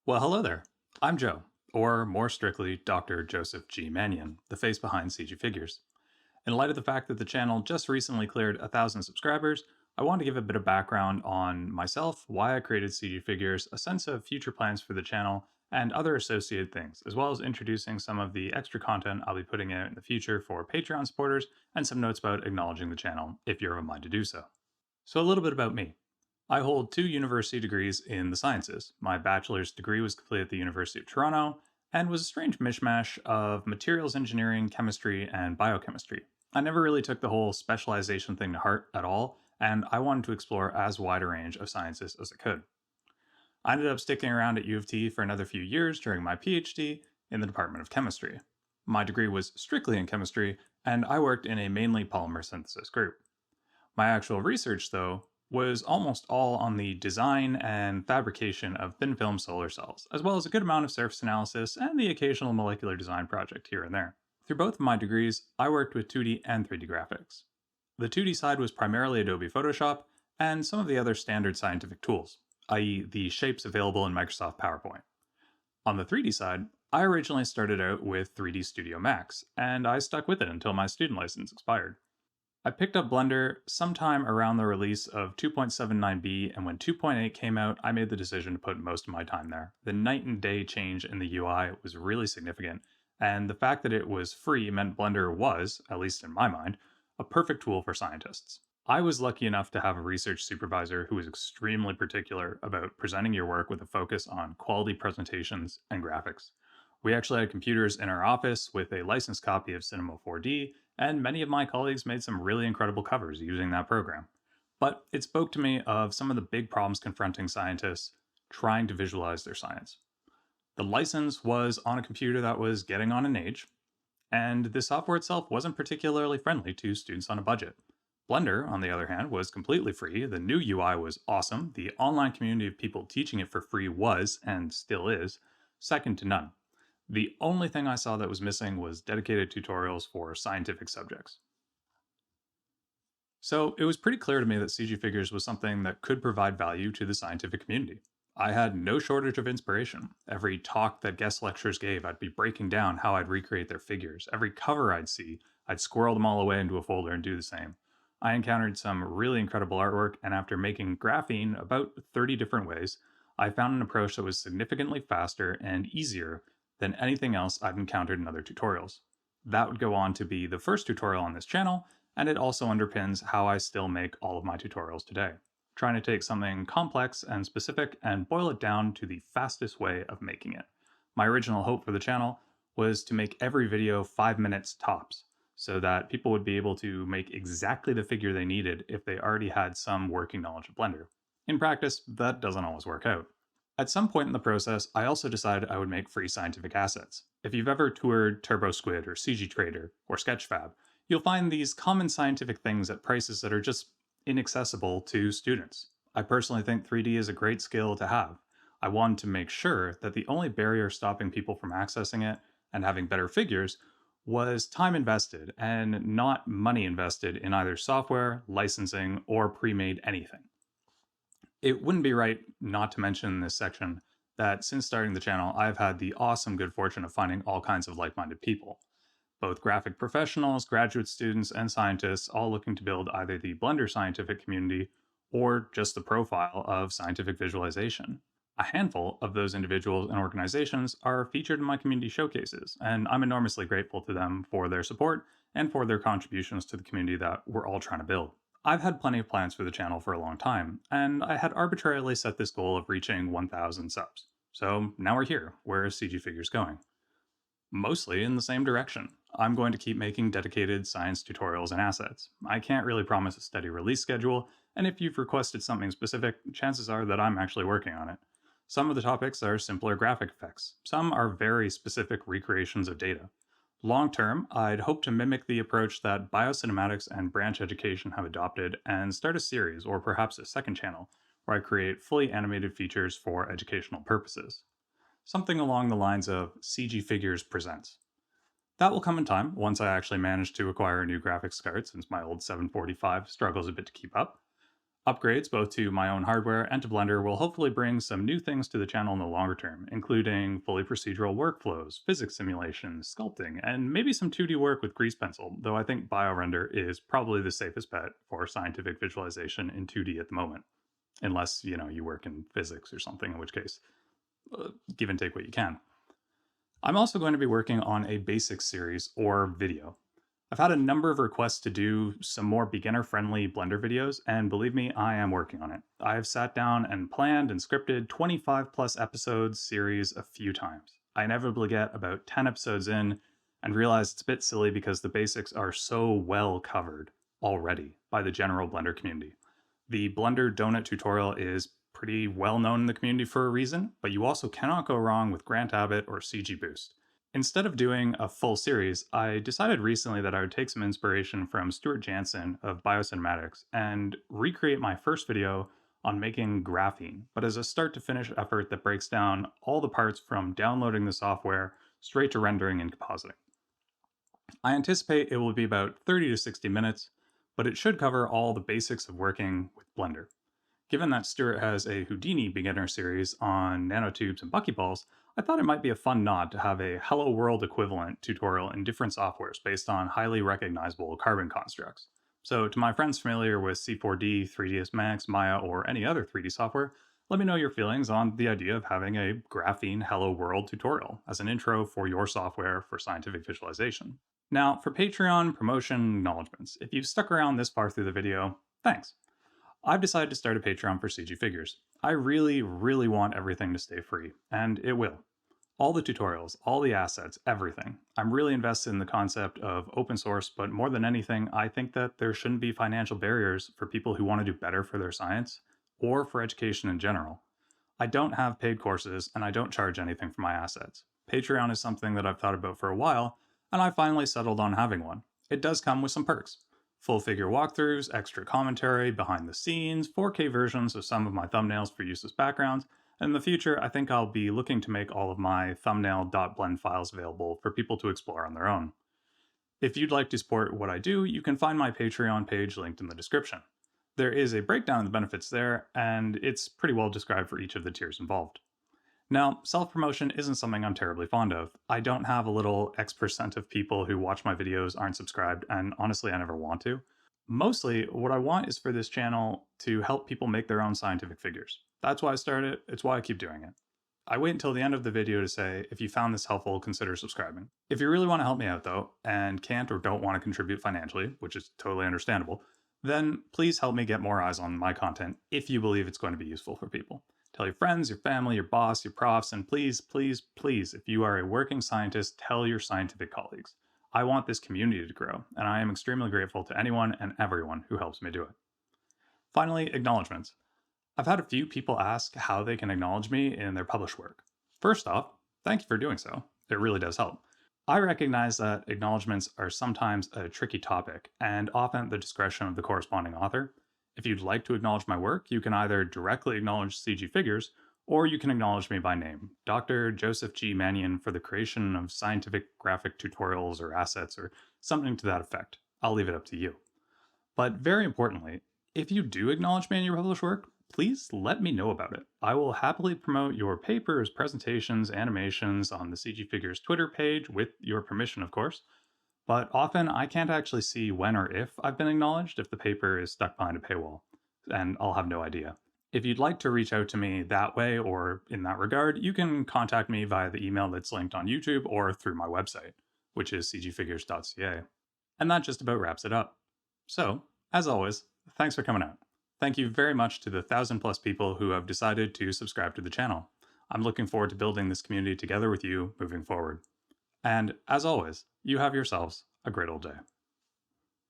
Well, hello there. I'm Joe, or more strictly, Dr. Joseph G. Mannion, the face behind CGFigures. In light of the fact that the channel just recently cleared 1,000 subscribers, I want to give a bit of background on myself, why I created CGFigures, a sense of future plans for the channel, and other associated things, as well as introducing some of the extra content I'll be putting out in the future for Patreon supporters, and some notes about acknowledging the channel if you're of a mind to do so. So, a little bit about me. I hold two university degrees in the sciences. My bachelor's degree was completed at the University of Toronto and was a strange mishmash of materials engineering, chemistry, and biochemistry. I never really took the whole specialization thing to heart at all, and I wanted to explore as wide a range of sciences as I could. I ended up sticking around at U of T for another few years during my PhD in the Department of Chemistry. My degree was strictly in chemistry, and I worked in a mainly polymer synthesis group. My actual research, though, was almost all on the design and fabrication of thin film solar cells, as well as a good amount of surface analysis and the occasional molecular design project here and there. Through both of my degrees, I worked with 2D and 3D graphics. The 2D side was primarily Adobe Photoshop and some of the other standard scientific tools, i.e., the shapes available in Microsoft PowerPoint. On the 3D side, I originally started out with 3D Studio Max, and I stuck with it until my student license expired. I picked up Blender sometime around the release of 2.79b, and when 2.8 came out, I made the decision to put most of my time there. The night and day change in the UI was really significant, and the fact that it was free meant Blender was, at least in my mind, a perfect tool for scientists. I was lucky enough to have a research supervisor who was extremely particular about presenting your work with a focus on quality presentations and graphics. We actually had computers in our office with a licensed copy of Cinema 4D, and many of my colleagues made some really incredible covers using that program. But it spoke to me of some of the big problems confronting scientists trying to visualize their science. The license was on a computer that was getting on in age, and the software itself wasn't particularly friendly to students on a budget. Blender, on the other hand, was completely free. The new UI was awesome. The online community of people teaching it for free was, and still is, second to none. The only thing I saw that was missing was dedicated tutorials for scientific subjects. So it was pretty clear to me that CGFigures was something that could provide value to the scientific community. I had no shortage of inspiration. Every talk that guest lecturers gave, I'd be breaking down how I'd recreate their figures. Every cover I'd see, I'd squirrel them all away into a folder and do the same. I encountered some really incredible artwork, and after making graphene about 30 different ways, I found an approach that was significantly faster and easier than anything else I've encountered in other tutorials. That would go on to be the first tutorial on this channel, and it also underpins how I still make all of my tutorials today. Trying to take something complex and specific and boil it down to the fastest way of making it. My original hope for the channel was to make every video 5 minutes tops, so that people would be able to make exactly the figure they needed if they already had some working knowledge of Blender. In practice, that doesn't always work out. At some point in the process, I also decided I would make free scientific assets. If you've ever toured TurboSquid or CG Trader or Sketchfab, you'll find these common scientific things at prices that are just inaccessible to students. I personally think 3D is a great skill to have. I wanted to make sure that the only barrier stopping people from accessing it and having better figures was time invested and not money invested in either software, licensing, or pre-made anything. It wouldn't be right not to mention in this section that since starting the channel, I've had the awesome good fortune of finding all kinds of like-minded people. Both graphic professionals, graduate students, and scientists all looking to build either the Blender scientific community or just the profile of scientific visualization. A handful of those individuals and organizations are featured in my community showcases, and I'm enormously grateful to them for their support and for their contributions to the community that we're all trying to build. I've had plenty of plans for the channel for a long time, and I had arbitrarily set this goal of reaching 1,000 subs. So now we're here. Where is CGFigures going? Mostly in the same direction. I'm going to keep making dedicated science tutorials and assets. I can't really promise a steady release schedule, and if you've requested something specific, chances are that I'm actually working on it. Some of the topics are simpler graphic effects. Some are very specific recreations of data. Long term, I'd hope to mimic the approach that biocinematics and branch education have adopted and start a series, or perhaps a second channel, where I create fully animated features for educational purposes. Something along the lines of CGFigures Presents. That will come in time once I actually manage to acquire a new graphics card, since my old 745 struggles a bit to keep up. Upgrades both to my own hardware and to Blender will hopefully bring some new things to the channel in the longer term, including fully procedural workflows, physics simulations, sculpting, and maybe some 2D work with grease pencil, though I think BioRender is probably the safest bet for scientific visualization in 2D at the moment. Unless, you work in physics or something, in which case, give and take what you can. I'm also going to be working on a basics series or video. I've had a number of requests to do some more beginner-friendly Blender videos, and believe me, I am working on it. I have sat down and planned and scripted 25 plus episodes series a few times. I inevitably get about 10 episodes in and realize it's a bit silly because the basics are so well covered already by the general Blender community. The Blender donut tutorial is pretty well known in the community for a reason, but you also cannot go wrong with Grant Abbott or CG Boost. Instead of doing a full series, I decided recently that I would take some inspiration from Stuart Jansen of Biocinematics and recreate my first video on making graphene, but as a start to finish effort that breaks down all the parts from downloading the software straight to rendering and compositing. I anticipate it will be about 30 to 60 minutes, but it should cover all the basics of working with Blender. Given that Stuart has a Houdini beginner series on nanotubes and buckyballs, I thought it might be a fun nod to have a Hello World equivalent tutorial in different softwares based on highly recognizable carbon constructs. So to my friends familiar with C4D, 3ds Max, Maya, or any other 3D software, let me know your feelings on the idea of having a graphene Hello World tutorial as an intro for your software for scientific visualization. Now, for Patreon promotion acknowledgements, if you've stuck around this far through the video, thanks. I've decided to start a Patreon for CGFigures. I really, really want everything to stay free, and it will. All the tutorials, all the assets, everything. I'm really invested in the concept of open source, but more than anything, I think that there shouldn't be financial barriers for people who want to do better for their science, or for education in general. I don't have paid courses, and I don't charge anything for my assets. Patreon is something that I've thought about for a while, and I finally settled on having one. It does come with some perks. Full figure walkthroughs, extra commentary, behind the scenes, 4K versions of some of my thumbnails for use as backgrounds, and in the future I think I'll be looking to make all of my thumbnail.blend files available for people to explore on their own. If you'd like to support what I do, you can find my Patreon page linked in the description. There is a breakdown of the benefits there, and it's pretty well described for each of the tiers involved. Now, self-promotion isn't something I'm terribly fond of. I don't have a little X% of people who watch my videos aren't subscribed, and honestly, I never want to. Mostly, what I want is for this channel to help people make their own scientific figures. That's why I started, it's why I keep doing it. I wait until the end of the video to say, if you found this helpful, consider subscribing. If you really want to help me out though, and can't or don't want to contribute financially, which is totally understandable, then please help me get more eyes on my content if you believe it's going to be useful for people. Tell your friends, your family, your boss, your profs, and please, please, please, if you are a working scientist, tell your scientific colleagues. I want this community to grow, and I am extremely grateful to anyone and everyone who helps me do it. Finally, acknowledgements. I've had a few people ask how they can acknowledge me in their published work. First off, thank you for doing so. It really does help. I recognize that acknowledgements are sometimes a tricky topic, and often at the discretion of the corresponding author. If you'd like to acknowledge my work, you can either directly acknowledge CGFigures, or you can acknowledge me by name, Dr. Joseph G. Mannion, for the creation of scientific graphic tutorials or assets or something to that effect. I'll leave it up to you. But very importantly, if you do acknowledge me in your published work, please let me know about it. I will happily promote your papers, presentations, animations on the CGFigures Twitter page, with your permission, of course. But often I can't actually see when or if I've been acknowledged if the paper is stuck behind a paywall, and I'll have no idea. If you'd like to reach out to me that way or in that regard, you can contact me via the email that's linked on YouTube or through my website, which is cgfigures.ca. And that just about wraps it up. So, as always, thanks for coming out. Thank you very much to the 1,000+ people who have decided to subscribe to the channel. I'm looking forward to building this community together with you moving forward. And as always, you have yourselves a great old day.